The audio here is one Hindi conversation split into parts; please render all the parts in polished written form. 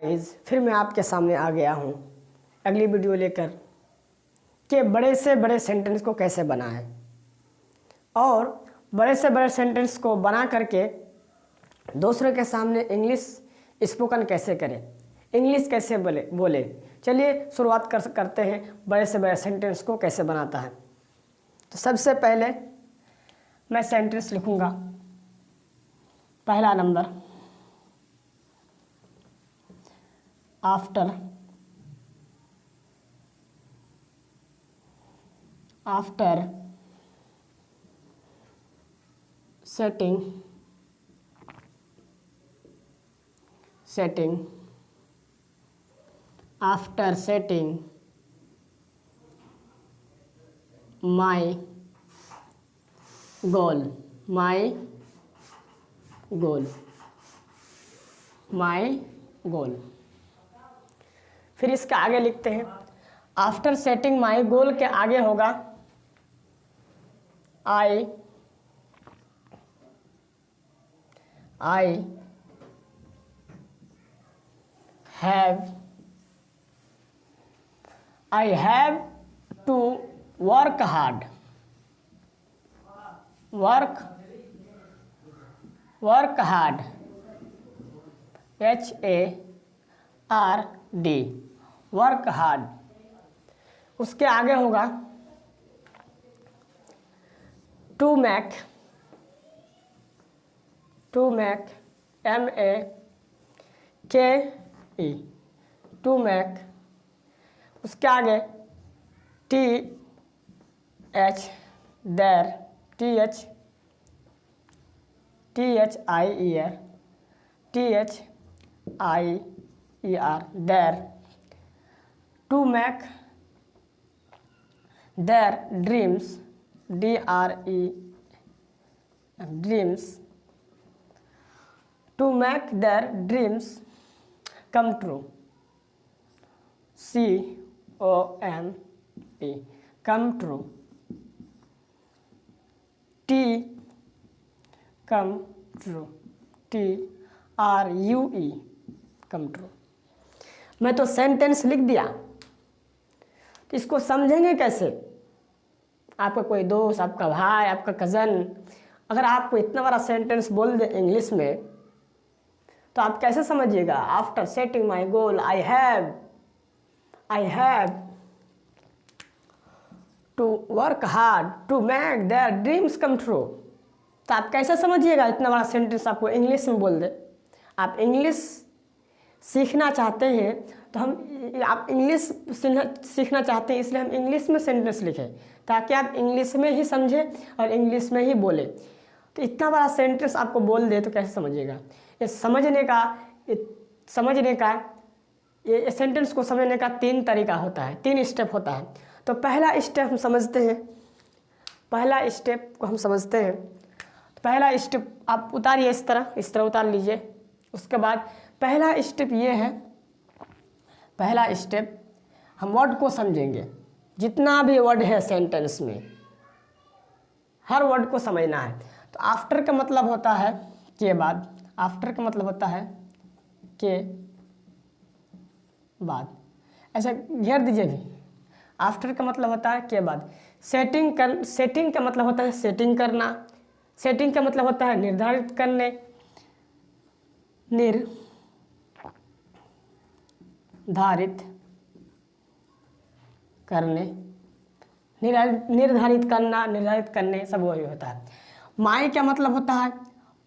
फिर मैं आपके सामने आ गया हूँ अगली वीडियो लेकर कि बड़े से बड़े सेंटेंस को कैसे बनाएं और बड़े से बड़े सेंटेंस को बना करके दूसरों के सामने इंग्लिश स्पोकन कैसे करें, इंग्लिश कैसे बोले। चलिए शुरुआत करते हैं बड़े से बड़े सेंटेंस को कैसे बनाता है। तो सबसे पहले मैं सेंटेंस लिखूँगा। पहला number, after setting my goal। फिर इसके आगे लिखते हैं आफ्टर सेटिंग माई गोल के आगे होगा I have to work hard, HARD, work hard. उसके आगे होगा to make MAKE, to make. उसके आगे THIER, there, to make their dreams, dreams, to make their dreams come true, COME, come true, come true, TRUE, come true। मैं तो सेंटेंस लिख दिया, तो इसको समझेंगे कैसे? आपका कोई दोस्त, आपका भाई, आपका कज़न अगर आपको इतना बड़ा सेंटेंस बोल दे इंग्लिश में, तो आप कैसे समझिएगा? After setting my goal I have to work hard to make their dreams come true. तो आप कैसे समझिएगा इतना बड़ा सेंटेंस आपको इंग्लिश में बोल दे? आप इंग्लिश सीखना चाहते हैं तो आप इंग्लिश सीखना चाहते हैं, इसलिए हम इंग्लिश में सेंटेंस लिखें ताकि आप इंग्लिश में ही समझें और इंग्लिश में ही बोले। तो इतना बड़ा सेंटेंस आपको बोल दे तो कैसे समझिएगा? ये सेंटेंस को समझने का 3 तरीका होता है, 3 स्टेप होता है। तो पहला स्टेप हम समझते हैं। पहला स्टेप आप उतारिए, इस तरह उतार लीजिए। उसके बाद पहला स्टेप ये है, पहला स्टेप हम वर्ड को समझेंगे। जितना भी वर्ड है सेंटेंस में, हर वर्ड को समझना है। तो आफ्टर का मतलब होता है के बाद, आफ्टर का मतलब होता है के बाद, ऐसा घेर दीजिए भी। आफ्टर का मतलब होता है के बाद। सेटिंग का मतलब होता है सेटिंग करना। सेटिंग का मतलब होता है निर्धारित करने, निर्धारित करने सब वही होता है। माई का मतलब होता है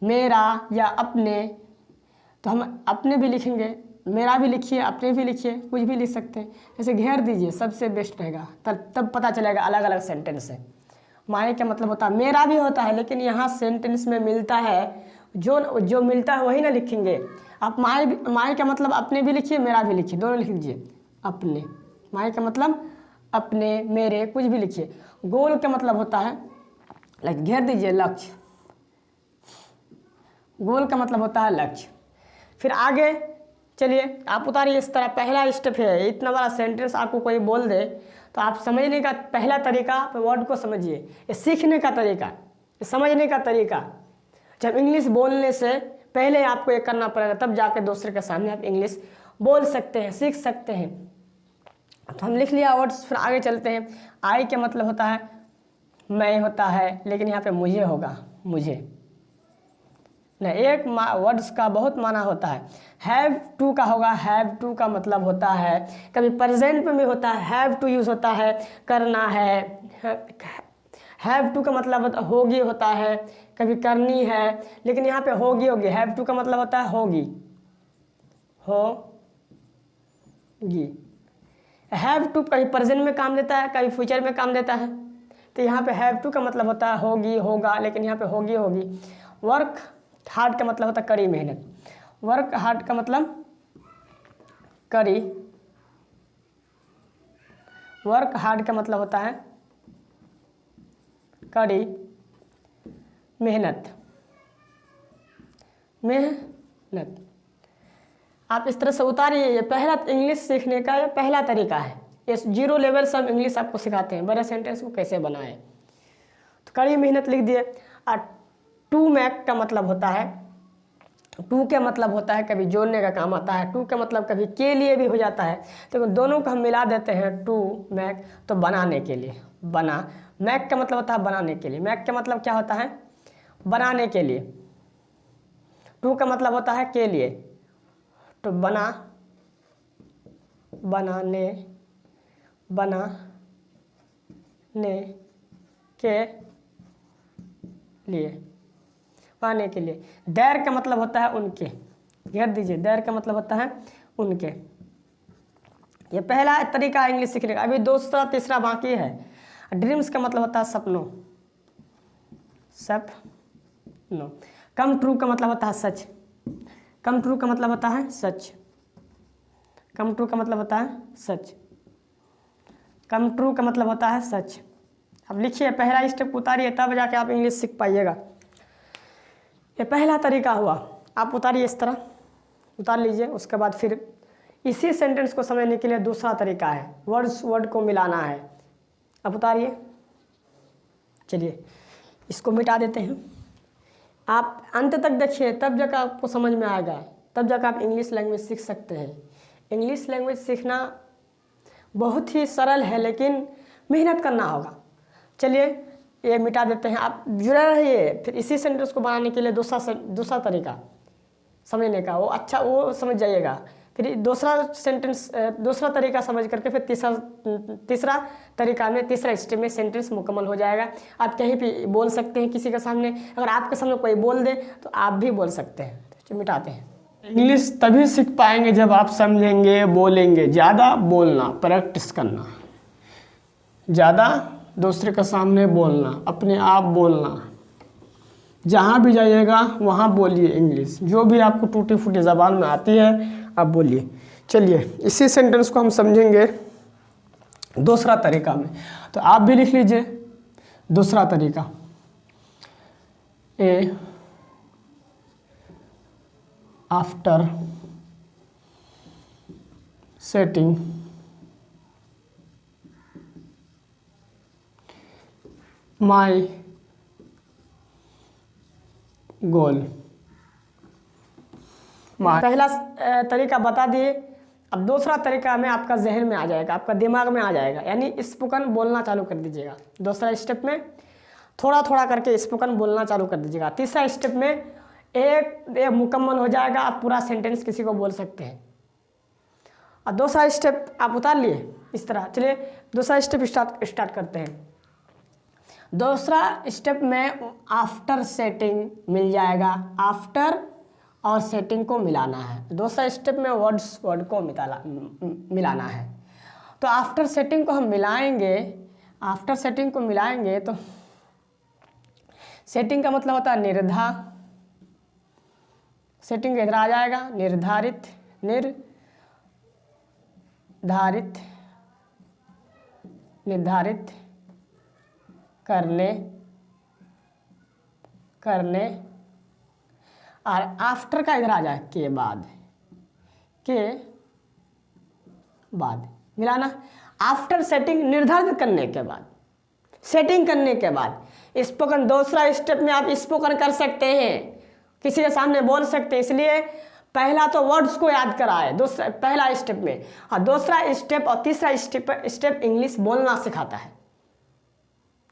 मेरा या अपने, तो हम अपने भी लिखेंगे, मेरा भी लिखिए, अपने भी लिखिए, कुछ भी लिख सकते हैं। जैसे घेर दीजिए, सबसे बेस्ट रहेगा, तब पता चलेगा अलग अलग सेंटेंस है। माई का मतलब होता है मेरा भी होता है, लेकिन यहाँ सेंटेंस में मिलता है जो मिलता है वही ना लिखेंगे। आप माई का मतलब अपने भी लिखिए, मेरा भी लिखिए, दोनों लिख लीजिए। अपने, माई का मतलब अपने, मेरे, कुछ भी लिखिए। गोल का मतलब होता है, घेर दीजिए, लक्ष्य। गोल का मतलब होता है लक्ष्य। फिर आगे चलिए आप उतारिए इस तरह। पहला स्टेप है, इतना बड़ा सेंटेंस आपको कोई बोल दे तो आप समझने का पहला तरीका, वर्ड को समझिए। ये सीखने का तरीका, ये समझने का तरीका। जब इंग्लिश बोलने से पहले आपको ये करना पड़ेगा, तब जाके दूसरे के सामने आप इंग्लिश बोल सकते हैं, सीख सकते हैं। तो हम लिख लिया वर्ड्स, फिर आगे चलते हैं। आई का मतलब होता है मैं होता है, लेकिन यहाँ पे मुझे होगा, मुझे नहीं। एक वर्ड्स का बहुत माना होता है। हैव टू का होगा, हैव टू का मतलब होता है कभी प्रेजेंट में भी होता है, हैव टू यूज़ होता है करना है। हैव टू का मतलब होगी होता है, कभी करनी है, लेकिन यहाँ पे होगी होगी। हैव टू का मतलब होता है होगी, होगी। हैव टू कभी प्रेजेंट में काम देता है, कभी फ्यूचर में काम देता है। तो यहाँ पे हैव टू का मतलब होता है होगी, होगा, लेकिन यहाँ पे होगी होगी। वर्क हार्ड का मतलब होता है कड़ी मेहनत। वर्क हार्ड का मतलब कड़ी, वर्क हार्ड का मतलब होता है कड़ी मेहनत, मेहनत। आप इस तरह से उतारिए। ये पहला इंग्लिश सीखने का ये पहला तरीका है। ये 0 लेवल से हम इंग्लिश आपको सिखाते हैं, बड़े सेंटेंस को कैसे बनाएं। तो कड़ी मेहनत लिख दिए। और टू मेक का मतलब होता है, टू का मतलब होता है कभी जोड़ने का काम आता है। टू का मतलब कभी के लिए भी हो जाता है, तो दोनों को हम मिला देते हैं टू मेक, तो बनाने के लिए, बना। मेक का मतलब होता है बनाने के लिए। मेक का मतलब क्या होता है, बनाने के लिए। टू का मतलब होता है के लिए, तो बना, बनाने, बनाने के लिए, पाने के लिए। देर का मतलब होता है उनके, घेर दीजिए। देर का मतलब होता है उनके। ये पहला तरीका इंग्लिश सीखने का। अभी दूसरा तीसरा बाकी है। ड्रीम्स का मतलब होता है सपनों, सपनों। कम ट्रू का मतलब होता है सच, कम ट्रू का मतलब होता है सच, कम ट्रू का मतलब होता है सच, कम ट्रू का मतलब होता है सच। अब लिखिए, पहला स्टेप उतारिए, तब जाके आप इंग्लिश सीख पाइएगा। ये पहला तरीका हुआ। आप उतारिए, इस तरह उतार लीजिए। उसके बाद फिर इसी सेंटेंस को समझने के लिए दूसरा तरीका है, वर्ड को मिलाना है। अब उतारिए, चलिए इसको मिटा देते हैं। आप अंत तक देखिए, तब जाकर आपको समझ में आएगा, तब जाकर आप इंग्लिश लैंग्वेज सीख सकते हैं। इंग्लिश लैंग्वेज सीखना बहुत ही सरल है, लेकिन मेहनत करना होगा। चलिए ये मिटा देते हैं। आप जुड़े रहिए, फिर इसी सेंटेंस को बनाने के लिए दूसरा तरीका समझने का, वो अच्छा वो समझ जाइएगा। फिर दूसरा सेंटेंस, दूसरा तरीका समझ करके फिर तीसरा तरीका में, तीसरा स्टेप में सेंटेंस मुकम्मल हो जाएगा। आप कहीं भी बोल सकते हैं किसी के सामने। अगर आपके सामने कोई बोल दे तो आप भी बोल सकते हैं। तो मिटाते हैं। इंग्लिश तभी सीख पाएंगे जब आप समझेंगे, बोलेंगे। ज़्यादा बोलना, प्रैक्टिस करना, ज़्यादा दूसरे के सामने बोलना, अपने आप बोलना। जहाँ भी जाइएगा वहाँ बोलिए इंग्लिश। जो भी आपको टूटी फूटी ज़बान में आती है आप बोलिए। चलिए इसी सेंटेंस को हम समझेंगे दूसरा तरीका में। तो आप भी लिख लीजिए दूसरा तरीका। ए आफ्टर सेटिंग माई गोल। पहला तरीका बता दिए। अब दूसरा तरीका में आपका जहन में आ जाएगा, आपका दिमाग में आ जाएगा, यानी स्पोकन बोलना चालू कर दीजिएगा। दूसरा स्टेप में थोड़ा थोड़ा करके स्पोकन बोलना चालू कर दीजिएगा। तीसरा स्टेप में एक मुकम्मल हो जाएगा, आप पूरा सेंटेंस किसी को बोल सकते हैं। और दूसरा स्टेप आप उतार लिए इस तरह। चलिए दूसरा स्टेप स्टार्ट करते हैं। दूसरा स्टेप में आफ्टर सेटिंग मिल जाएगा। आफ्टर और सेटिंग को मिलाना है। दूसरा स्टेप में वर्ड को मिलाना है। तो आफ्टर सेटिंग को हम मिलाएंगे। आफ्टर सेटिंग को मिलाएंगे तो सेटिंग का मतलब होता है निर्धारित। सेटिंग इधर आ जाएगा, निर्धारित, निर्धारित करने और आफ्टर का इधर आ जाए के बाद मिलाना। आफ्टर सेटिंग निर्धारित करने के बाद, सेटिंग करने के बाद स्पोकन। दूसरा स्टेप में आप स्पोकन कर सकते हैं, किसी के सामने बोल सकते हैं। इसलिए पहला तो वर्ड्स को याद करा है, दूसरा पहला स्टेप में, और दूसरा स्टेप और तीसरा स्टेप इंग्लिश बोलना सिखाता है,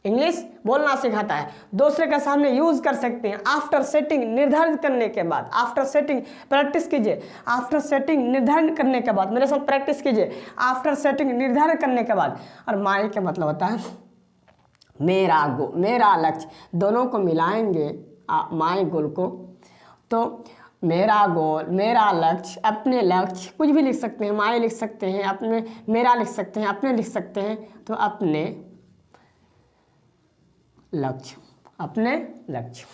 इंग्लिश बोलना सिखाता है। दूसरे के सामने यूज कर सकते हैं। आफ्टर सेटिंग निर्धारित करने के बाद, आफ्टर सेटिंग प्रैक्टिस कीजिए, आफ्टर सेटिंग निर्धारण करने के बाद, मेरे साथ प्रैक्टिस कीजिए, आफ्टर सेटिंग निर्धारण करने के बाद। और माई का मतलब होता है मेरा गोल, मेरा लक्ष्य, दोनों को मिलाएंगे माई गोल को, तो मेरा गोल, मेरा लक्ष्य, अपने लक्ष्य, कुछ भी लिख सकते हैं, माई लिख सकते हैं, अपने, मेरा लिख सकते हैं, अपने लिख सकते हैं, तो अपने लक्ष्य, अपने लक्ष्य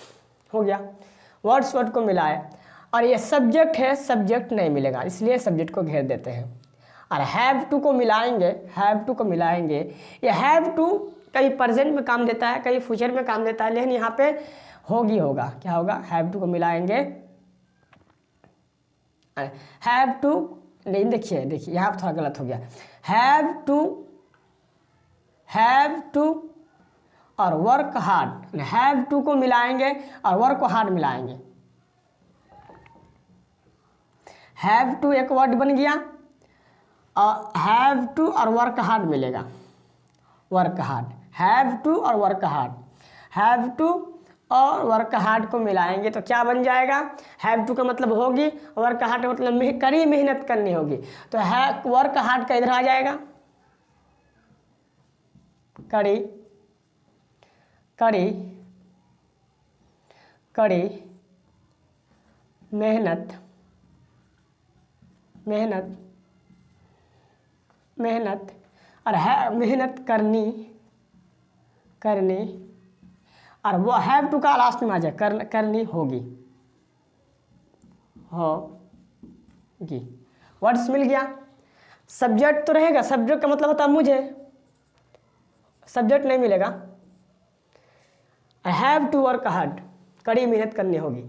हो गया। वर्ड्स वर्ड को मिलाए, और ये सब्जेक्ट है, सब्जेक्ट नहीं मिलेगा इसलिए सब्जेक्ट को घेर देते हैं। और हैव टू को मिलाएंगे, हैव टू को मिलाएंगे, ये हैव टू कहीं प्रेजेंट में काम देता है, कहीं फ्यूचर में काम देता है, लेकिन यहाँ पे होगी होगा, क्या होगा, हैव टू को मिलाएंगे, हैव टू नहीं, देखिए देखिए यहाँ थोड़ा गलत हो गया, हैव टू और वर्क हार्ड, हैव टू को मिलाएंगे और वर्क हार्ड मिलाएंगे। हैव टू एक वर्ड बन गया और हैव टू और वर्क हार्ड मिलेगा, वर्क हार्ड, हैव टू और वर्क हार्ड, हैव टू और वर्क हार्ड को मिलाएंगे तो क्या बन जाएगा, हैव टू का मतलब होगी, वर्क हार्ड का मतलब कड़ी मेहनत करनी होगी, तो है वर्क हार्ड का इधर आ जाएगा, कड़ी कड़ी कड़ी मेहनत, मेहनत, मेहनत, और है मेहनत करनी, करनी, और वो हैव टू का लास्ट में आ जाए, करनी होगी, होगी। वर्ड्स मिल गया। सब्जेक्ट तो रहेगा, सब्जेक्ट का मतलब होता है मुझे, सब्जेक्ट नहीं मिलेगा। हैव टू वर्क हार्ड, कड़ी मेहनत करनी होगी,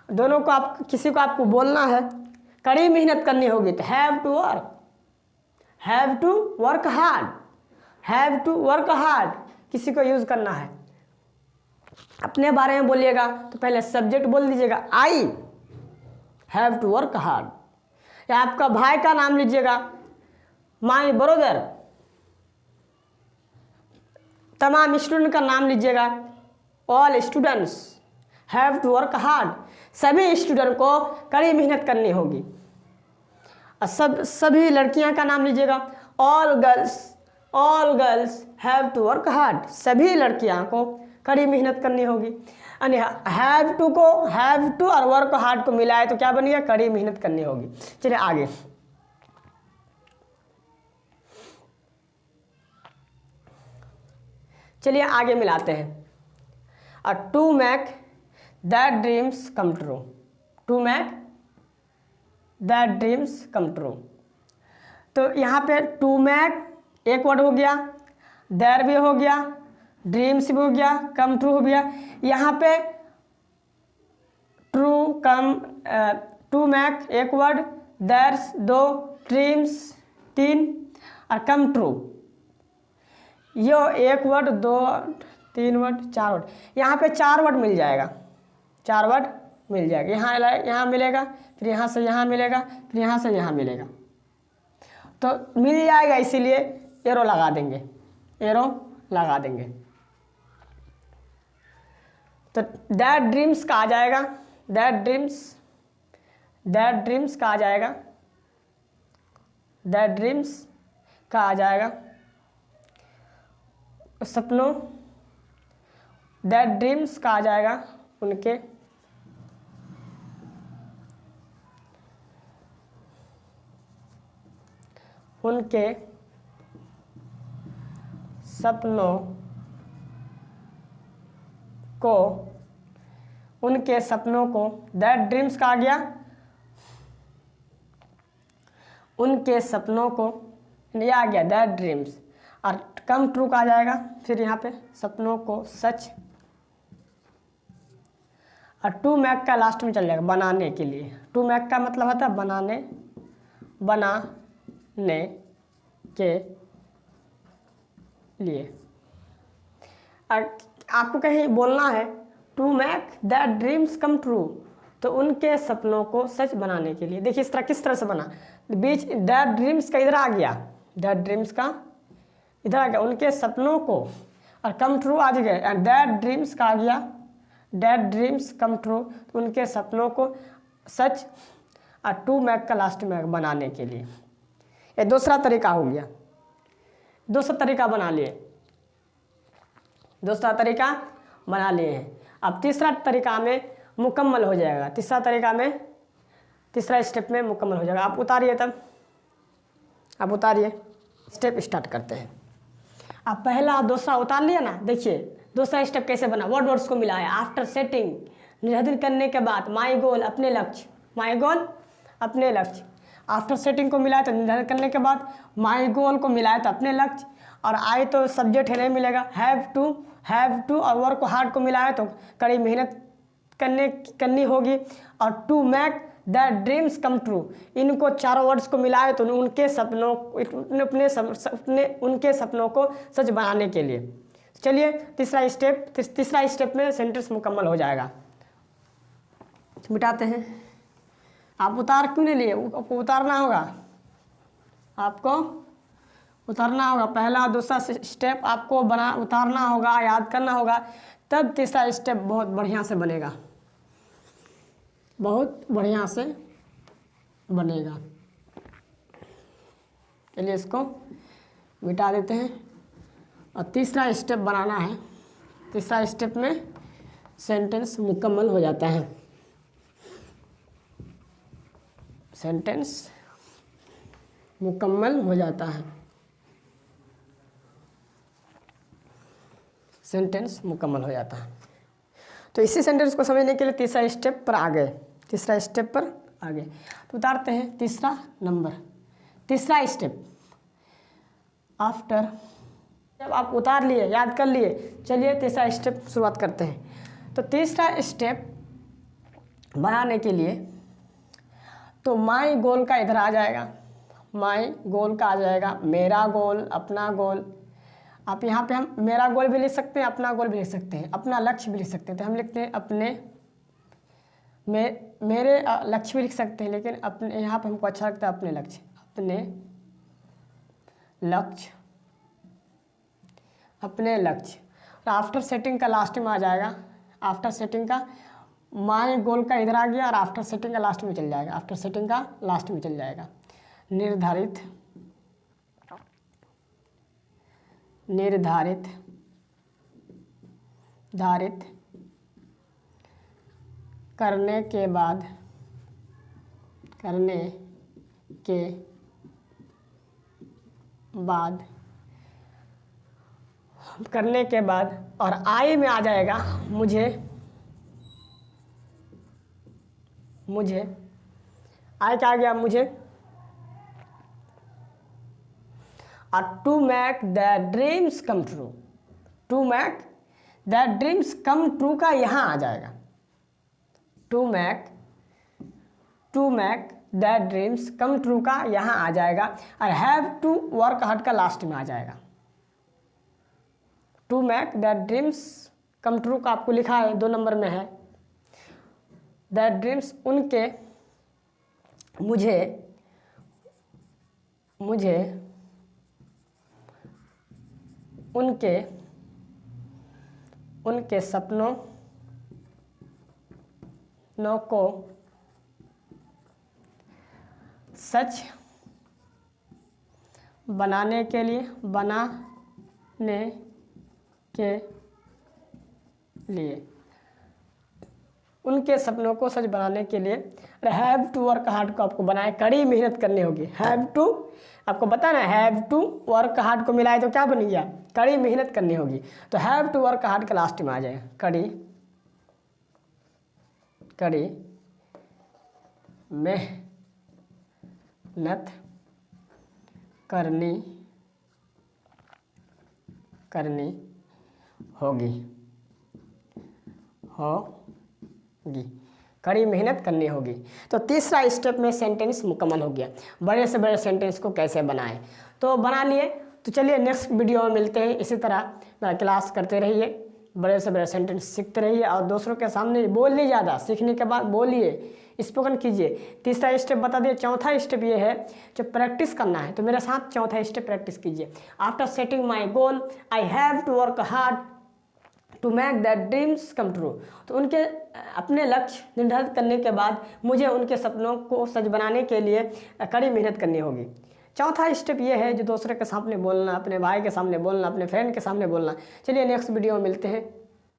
दोनों को आप किसी को आपको बोलना है, कड़ी मेहनत करनी होगी तो have to work, have to work hard, have to work hard किसी को यूज करना है। अपने बारे में बोलिएगा तो पहले सब्जेक्ट बोल दीजिएगा I have to work hard, या आपका भाई का नाम लीजिएगा माई ब्रदर, तमाम स्टूडेंट का नाम लीजिएगा all students have to work hard, सभी स्टूडेंट को कड़ी मेहनत करनी होगी। और सभी लड़कियां का नाम लीजिएगा all girls have to work hard, सभी लड़कियां को कड़ी मेहनत करनी होगी। यानी हैव टू को, हैव टू और वर्क हार्ड को मिलाए तो क्या बन गया, कड़ी मेहनत करनी होगी। चलिए आगे, चलिए आगे मिलाते हैं। और to make that dreams come true, to make that dreams come true, तो यहाँ पे टू मेक एक वर्ड हो गया, देयर भी हो गया, ड्रीम्स भी हो गया, कम ट्रू हो गया। यहाँ पे ट्रू कम, टू मेक एक वर्ड, देयर्स दो, ड्रीम्स तीन, और कम ट्रू यो एक वर्ड, दो तीन वर्ड, चार वर्ड, यहाँ पे चार वर्ड मिल जाएगा, चार वर्ड मिल जाएगा। यहाँ मिलेगा, फिर यहाँ से यहाँ मिलेगा, फिर यहाँ से यहाँ मिलेगा, तो मिल जाएगा, इसीलिए एरो लगा देंगे, एरो लगा देंगे। तो दैट ड्रीम्स का आ जाएगा, दैट ड्रीम्स का आ जाएगा, दैट ड्रीम्स का आ जाएगा, सपनों, दैट ड्रीम्स का आ जाएगा उनके, उनके सपनों को, उनके सपनों को, दैट ड्रीम्स का आ गया, उनके सपनों को, ये आ गया दैट ड्रीम्स, और कम ट्रू का आ जाएगा, फिर यहाँ पे सपनों को सच, और टू मेक का लास्ट में चल जाएगा बनाने के लिए। टू मेक का मतलब होता है बनाने, बनाने के लिए। आपको कहीं बोलना है to make that dreams come true, तो उनके सपनों को सच बनाने के लिए। देखिए इस तरह किस तरह से बना, बीच दैट ड्रीम्स का इधर आ गया, दैट ड्रीम्स का इधर आ गया, उनके सपनों को, और कम ट्रू आज गए, एंड दैट ड्रीम्स का आ गया, दैट ड्रीम्स कम ट्रू, तो उनके सपनों को सच, और टू मैक का लास्ट में बनाने के लिए। ये दूसरा तरीका हो गया, दूसरा तरीका बना लिए, दूसरा तरीका बना लिए हैं। अब तीसरा तरीका में मुकम्मल हो जाएगा, तीसरा तरीका में, तीसरा स्टेप में मुकम्मल हो जाएगा। आप उतारिए, तब आप उतारिए, स्टेप स्टार्ट करते हैं। आप पहला दूसरा उतार लिया ना, देखिए दूसरा स्टेप कैसे बना, वर्ड्स को मिलाया। आफ्टर सेटिंग, निर्धारित करने के बाद, माई गोल अपने लक्ष्य, माई गोल अपने लक्ष्य, आफ्टर सेटिंग को मिलाया तो निर्धारित करने के बाद, माई गोल को मिलाया तो अपने लक्ष्य, और आई तो सब्जेक्ट है नहीं मिलेगा, हैव टू और वर्क हार्ड को मिलाया तो कड़ी मेहनत करनी होगी, और to make that dreams come true, इनको चारों वर्ड्स को मिलाए तो उनके सपनों उनके सपनों को सच बनाने के लिए। चलिए तीसरा स्टेप में सेंटेंस मुकम्मल हो जाएगा। मिटाते हैं। आप उतार क्यों नहीं लिए, आपको उतारना होगा, आपको उतारना होगा। पहला दूसरा स्टेप आपको उतारना होगा, याद करना होगा, तब तीसरा स्टेप बहुत बढ़िया से बनेगा, बहुत बढ़िया से बनेगा। चलिए इसको मिटा देते हैं, और तीसरा स्टेप बनाना है। तीसरा स्टेप में सेंटेंस मुकम्मल हो जाता है, सेंटेंस मुकम्मल हो जाता है, सेंटेंस मुकम्मल हो जाता है। तो इसी सेंटेंस को समझने के लिए तीसरा स्टेप पर आ गए, तीसरा स्टेप पर आ गए। तो उतारते हैं तीसरा नंबर, तीसरा स्टेप। आफ्टर, जब आप उतार लिए, याद कर लिए, चलिए तीसरा स्टेप शुरुआत करते हैं। तो तीसरा स्टेप बनाने के लिए तो माई गोल का इधर आ जाएगा, माई गोल का आ जाएगा, मेरा गोल, अपना गोल। आप यहाँ पे हम मेरा गोल भी लिख सकते हैं, अपना गोल भी लिख सकते हैं, अपना लक्ष्य भी लिख सकते हैं। तो हम लिखते हैं अपने, मेरे लक्ष्य भी लिख सकते हैं, लेकिन अपने यहाँ पे हमको अच्छा लगता है अपने लक्ष्य, अपने लक्ष्य, अपने लक्ष्य। और आफ्टर सेटिंग का लास्ट में आ जाएगा, आफ्टर सेटिंग का माई गोल का इधर आ गया, और आफ्टर सेटिंग का लास्ट में चल जाएगा, आफ्टर सेटिंग का लास्ट में चल जाएगा। निर्धारित करने के बाद, और आई में आ जाएगा मुझे आई क्या आ गया, मुझे, और to make the dreams come true, to make the dreams come true का यहाँ आ जाएगा, to make the dreams come true का यहाँ आ जाएगा, और हैव टू वर्क हार्ड का लास्ट में आ जाएगा। To make the dreams come true का आपको लिखा है 2 नंबर में है, द ड्रीम्स उनके, मुझे उनके सपनों को सच बनाने के लिए, उनके सपनों को सच बनाने के लिए हैव टू वर्क हार्ड को आपको बनाए, कड़ी मेहनत करनी होगी। हैव टू आपको पता ना, हैव टू वर्क हार्ड को मिलाए तो क्या बन गया, कड़ी मेहनत करनी होगी। तो हैव टू वर्क हार्ड का लास्ट में आ जाएगा, कड़ी मेहनत करनी होगी, कड़ी मेहनत करनी होगी। तो तीसरा स्टेप में सेंटेंस मुकम्मल हो गया। बड़े से बड़े सेंटेंस को कैसे बनाएं, तो बना लिए। तो चलिए नेक्स्ट वीडियो में मिलते हैं। इसी तरह मेरा क्लास करते रहिए। बड़े से बड़े सेंटेंस सीखते रहिए और दूसरों के सामने बोलिए ज़्यादा, सीखने के बाद बोलिए, स्पोकन कीजिए। तीसरा स्टेप बता दिए। चौथा स्टेप ये है जो प्रैक्टिस करना है, तो मेरे साथ चौथा स्टेप प्रैक्टिस कीजिए। After setting my goal I have to work hard to make that dreams come true. तो उनके अपने लक्ष्य निर्धारित करने के बाद मुझे उनके सपनों को सच बनाने के लिए कड़ी मेहनत करनी होगी। चौथा स्टेप ये है जो दूसरे के सामने बोलना, अपने भाई के सामने बोलना, अपने फ्रेंड के सामने बोलना। चलिए नेक्स्ट वीडियो में मिलते हैं।